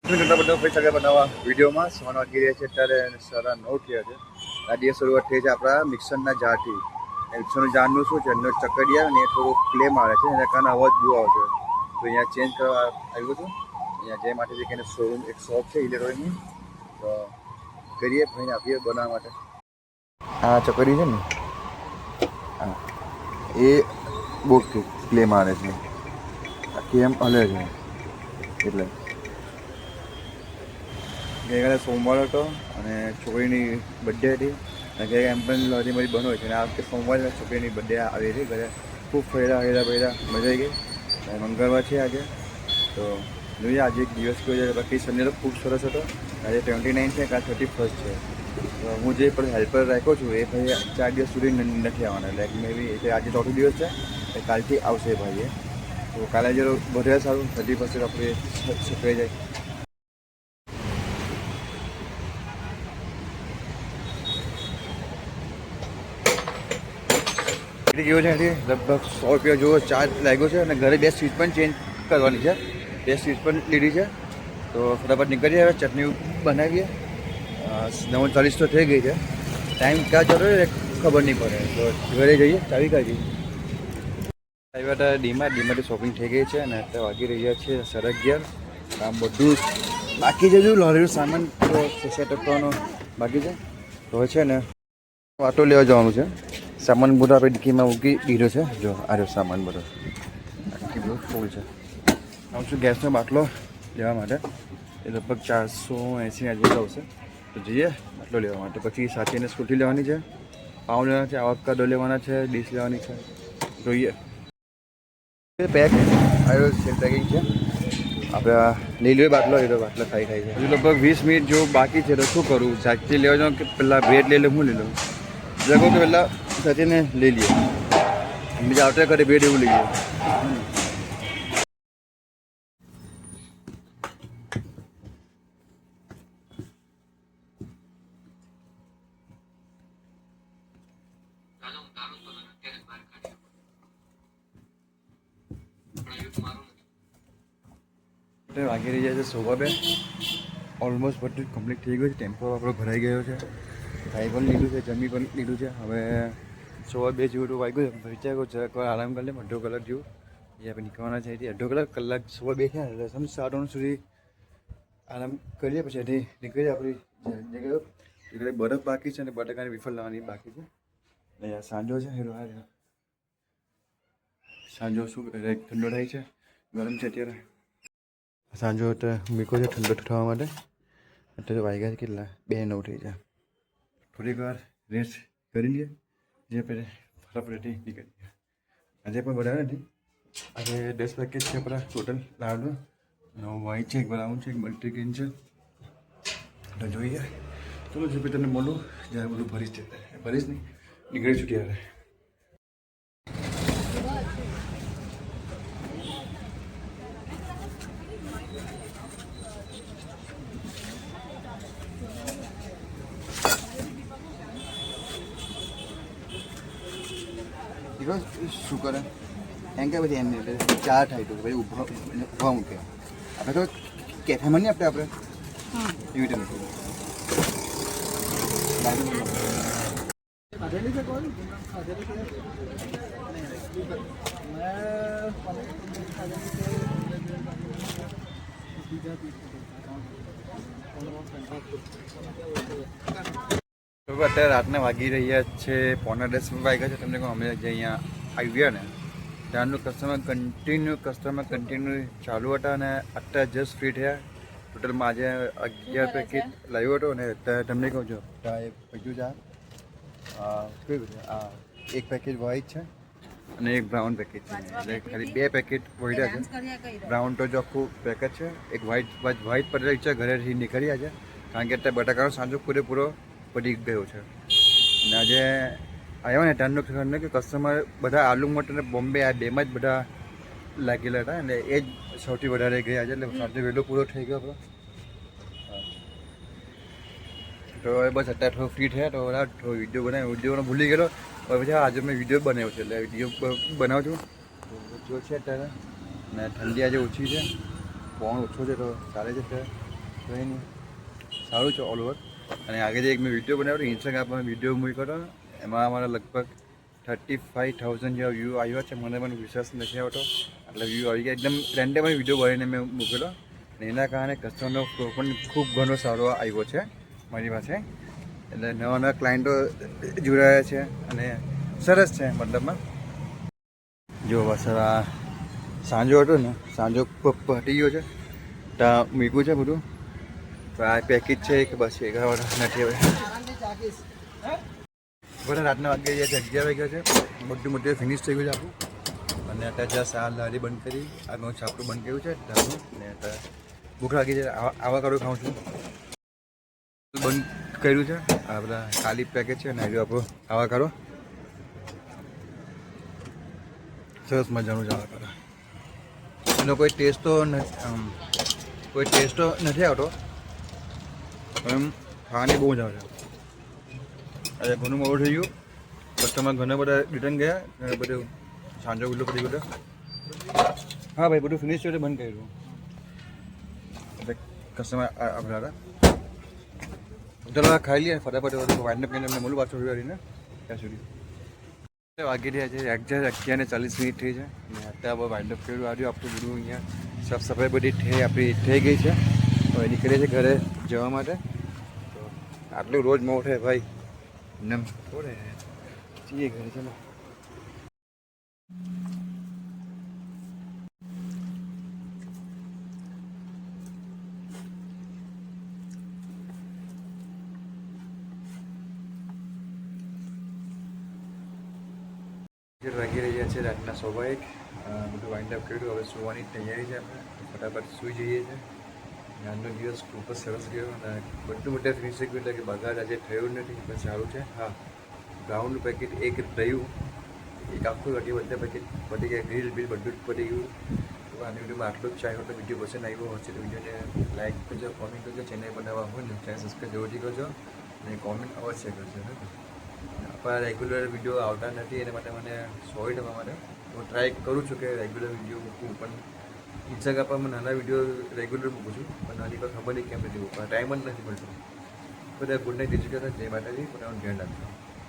ઠંડા બધા પૈસા કે બનાવવા વિડીયોમાં સવાના વાગી રહ્યા છે અત્યારે 9:30 થયા છે. આ દિવસ શરૂઆત થઈ છે આપણા મિક્સરના જારથી. મિક્સરનું જારનું શું છે એનો ચકડિયા અને થોડું ક્લે મારે છે એના કારણે અવાજ બહુ આવે છે. તો અહીંયા ચેન્જ કરવા આવ્યું હતું. અહીંયા જે માટે જે કે શોરૂમ એક શોપ છે ઇલેક્ટ્રોનિકની, તો કરીએ ભાઈને આપીએ બનાવવા માટે. આ ચકડી છે ને હા એ બહુ ક્લે મારે છે, આખી એમ હલે છે એટલે. ગઈકાલે સોમવાર હતો અને છોકરીની બર્થડે હતી અને ગઈ એમ પણ લોરી મારી બનો છે અને આ વખતે સોમવારે છોકરીની બર્થડે આવી હતી. ઘરે ખૂબ ફર્યા મજા આવી ગઈ. અને મંગળવાર છે આજે, તો જોઈએ આજે એક દિવસ કયો છે. બાકી સન્ડે તો ખૂબ સરસ હતો. આજે 29 છે, કાલ 31 છે. તો હું જે પણ હેલ્પર રાખ્યો છું એ ભાઈ 4 દિવસ સુધી નથી આવવાના. લાઈક મે બી એટલે આજે ચોથો દિવસ છે, એ કાલથી આવશે ભાઈએ. તો કાલે જો વધારે સારું 31 આપણે શીખવાઈ જાય. કેવું છે એથી લગભગ 100 રૂપિયા જેવો ચાર્જ લાગ્યો છે અને ઘરે 2 સ્વીચ પણ ચેન્જ કરવાની છે. 2 સ્વીચ પણ લીધી છે. તો ફટાફટ નીકળીએ, હવે ચટણી બનાવીએ. 9:40 તો થઈ ગઈ છે. ટાઈમ ક્યાં જતો રહે ખબર નહીં પડે. તો ઘરે જઈએ, ચાવી કાઢી. આવ્યા હતા ડીમાર્ટથી શોપિંગ થઈ ગઈ છે અને અત્યારે વાગી રહ્યા છે 11:30. આમ બધું બાકી છે, જો લોરીનું સામાન સેટઅપ કરવાનો બાકી છે. તો છે ને વાટો લેવા જવાનું છે. સામાન બધો આપણે ડિક્કીમાં મૂકી દીધો છે. જો આ રહ્યો સામાન બધો, ડિક્કી બધું ફૂલ છે. આવું છું ગેસનો બાટલો લેવા માટે. એ લગભગ 480 આજુબાજુ આવશે. તો જઈએ બાટલો લેવા માટે. પછી સાચીને સ્કૂટી લેવાની છે, પાઉં લેવાના છે, આવકાડો લેવાના છે, ડીશ લેવાની છે. જોઈએ પેક આવ્યો સેલ પેકિંગ છે. આપણે લઈ લો બાટલો ખાઈ છે. હજુ લગભગ 20 મિનિટ જેવું બાકી છે. તો શું કરું, સાચી લેવા જાઉં કે પહેલાં બ્રેડ લઈ લઉં? હું લઈ લઉં? જગો કે પહેલાં સચિને લઈ લઈએ, બીજા આવતા કરે બેડ એવું લઈ લઈએ. વાગી રહ્યા છે 2:15. ઓલમોસ્ટ બધું કમ્પ્લીટ થઈ ગયું છે. ટેમ્પો આપણો ભરાઈ ગયો છે. ખાઈ પણ લીધું છે, જમી પણ લીધું છે. હવે 2:15 જેવું વાગ્યું છે. વિચાર્યું જરાક વાર આરામ કરી લે, અડધો કલાક જેવું. એ આપણે નીકળવાના છે અહીંથી. અડધો કલાક 2:15 થયા એટલે 7:30 સુધી આરામ કરીએ. પછી અહીંથી નીકળીએ આપણી જગ્યાએ. એટલે બરફ બાકી છે અને બટાકાની વિફર લાવવાની બાકી છે. એટલે સાંજો છે, સાંજો શું ઠંડો થાય છે, ગરમ છે અત્યારે. સાંજો મીકો છે ઠંડો થવા માટે. અત્યારે વાગ્યા છે કેટલા 2:09 થઈ જાય. થોડીક વાર રેસ્ટ કરી લઈએ, જે પહેલે ફટાફટ નીકળીએ. આજે પણ વધારે નથી. આજે 10 પેકેજ છે આપણા ટોટલ લાવવાનું. વ્હાઈટ છે, એક બ્રાઉન છે, એક મલ્ટીગ્રેન છે. તો જોઈએ ચલો જે તમને મળું જ્યારે બધું ભરીશ નહીં નીકળીશું ત્યારે. શું કરે એમ કે પછી એમને ચાર થાય તો પછી ઊભા મૂકે. આપણે તો કેફેમાં નહીં આપણે એવી રીતે મૂકવું. અત્યારે રાતના વાગી રહ્યા છે 9:45 વાગ્યા છે. તમને કહું અમે જે અહીંયા આવ્યા ને ત્યારનું કસ્ટમર કન્ટિન્યુ ચાલુ હતા અને અત્યારે જસ્ટ ફ્રી થયા. ટોટલમાં આજે 11 પેકેટ લાવ્યો હતો અને અત્યારે તમને કહું છું બધું જ કેવું છે. આ એક પેકેટ વ્હાઈટ છે અને એક બ્રાઉન પેકેટ છે. એટલે ખાલી 2 પેકેટ વળ્યા છે. બ્રાઉન તો જો આખું પેકેટ છે. એક વ્હાઈટ પડેલી છે, ઘરેથી નીકળ્યા છે કારણ કે અત્યારે બટાકાનો સાંજો પૂરેપૂરો પડી ગયો છે. અને આજે આવ્યો ને ત્યારનું કે કસ્ટમર બધા આલુ મટર અને બોમ્બે આ બેમાં જ બધા લાગેલા હતા. એટલે એ જ સૌથી વધારે ગયા છે. એટલે સાંજે વહેલો પૂરો થઈ ગયો આપણો. તો બસ અત્યારે થોડો ફ્રી થયા તો થોડો વિડીયો ભૂલી ગયેલો. હવે પછી આજે મેં વિડીયો બનાવ્યો છે એટલે વિડીયો બનાવું છું. જો છે અત્યારે ને ઠંડી આજે ઓછી છે, પવન ઓછો છે તો ચાલે છે અત્યારે. કંઈ નહીં, સારું છે ઓલ ઓવર. અને આગળ જે એક મેં વિડીયો બનાવ્યો ઇન્સ્ટાગ્રામમાં વિડીયો મૂક્યો હતો, એમાં અમારા લગભગ 35,000 જેવા વ્યૂ આવ્યા છે. મને પણ વિશ્વાસ નથી આવતો, એટલે વ્યૂ આવી ગયા. એકદમ રેન્ડમ વિડીયો બનાવીને મેં મૂકેલો, અને એના કારણે કસ્ટમરનો ફ્લો પણ ખૂબ ઘણો સારો આવ્યો છે મારી પાસે. એટલે નવા નવા ક્લાયન્ટો જોડાયા છે અને સરસ છે. મતલબમાં જો બસ આ સાંજો હતો ને, સાંજો પટી ગયો છે, ત્યાં મૂક્યું છે બધું. તો આ પેકેજ છે કે બસ એકાવર નથી હવે. બધા રાતના વાગી ગયા છે, 11 વાગ્યા છે. બધું મોટું ફિનિશ થઈ ગયું છે આપણું. અને અત્યારે જ્યાં આ લારી બંધ કરી, આગળ છાપરું બંધ કર્યું છે ધાબું. ને અત્યારે ભૂખ લાગી છે, આવા કાઢું ખાઉં છું. બંધ કર્યું છે આ બધા ખાલી પેકેજ છે. અને આવ્યું આપણું આવા કાઢો, સરસ મજાનું જ આવા કાઢો. એનો કોઈ ટેસ્ટ તો નથી આવતો, પણ ખાવાની બહુ જ આવે છે. આજે ઘણું મોડું થઈ ગયું, કસ્ટમર ઘણા બધા રિટર્ન ગયા, અને બધું સાંજો ગુલ્લો પડી ગયો. હા ભાઈ, બધું ફિનિશ થયું, બંધ કર્યું. એટલે કસ્ટમર આપણે હતા. ચાલો ખાઈ લઈએ ફટાફટ. વાઇન્ડઅપ કરીને અમને મળું પાછું કરીને ત્યાં સુધી. વાગી રહ્યા છે એક્ઝેક્ટ 11:40 થઈ છે. અને અત્યારે વાઇન્ડઅપ કર્યું આવ્યું આપણું બધું. અહીંયા સાફ સફાઈ બધી આપણી થઈ ગઈ છે. હવે નીકળીએ છીએ ઘરે જવા માટે. તો આટલું રોજ મોડું થાય ભાઈ, એમ થોડે જઈએ ઘરે. ચાલો વાગી રહ્યા છે રાતના 1:15. બધું વાઇન્ડઅપ કર્યું, હવે સુવાની તૈયારી છે. આપણે ફટાફટ સૂઈ જઈએ છીએ. આજનો દિવસ ખૂબ જ સરસ ગયો, અને બધું મોટા ફિનિશ થઈ ગયું. એટલે કે બગાડ આજે થયું નથી, પણ સારું છે. હા, બ્રાઉનનું પેકેટ એક રહ્યું, એક આખું ઘટી બધા પેકેટ પતી ગયા. ગ્રીલ બિલ બધું જ પતી ગયું. તો આની વિડીયોમાં આટલું જ ચાહ્યો. તો વિડીયો પસંદ આવ્યો હશે તો વિડીયોને લાઈક કરજો, કોમેન્ટ કરજો. ચેનલ બનાવવા હોય ને ચેનલ સબસ્ક્રાઈબ જરૂરથી કરજો, અને કોમેન્ટ અવશ્ય કરજો. આપણા રેગ્યુલર વિડીયો આવતા નથી, એના માટે મને સોરી થવા માટે હું ટ્રાય કરું છું કે રેગ્યુલર વિડીયો મૂકું. પણ ઇન્સ્ટાગ્રામ પર નાના વિડીયો રેગ્યુલર મૂકું છું, પણ નાની પર ખબર નહીં કેમ નથી મૂકવા, ટાઈમ જ નથી મળતો. બધા ગુડ નાઇટ, જય માતાજી, પોતાનું ધ્યાન રાખજો.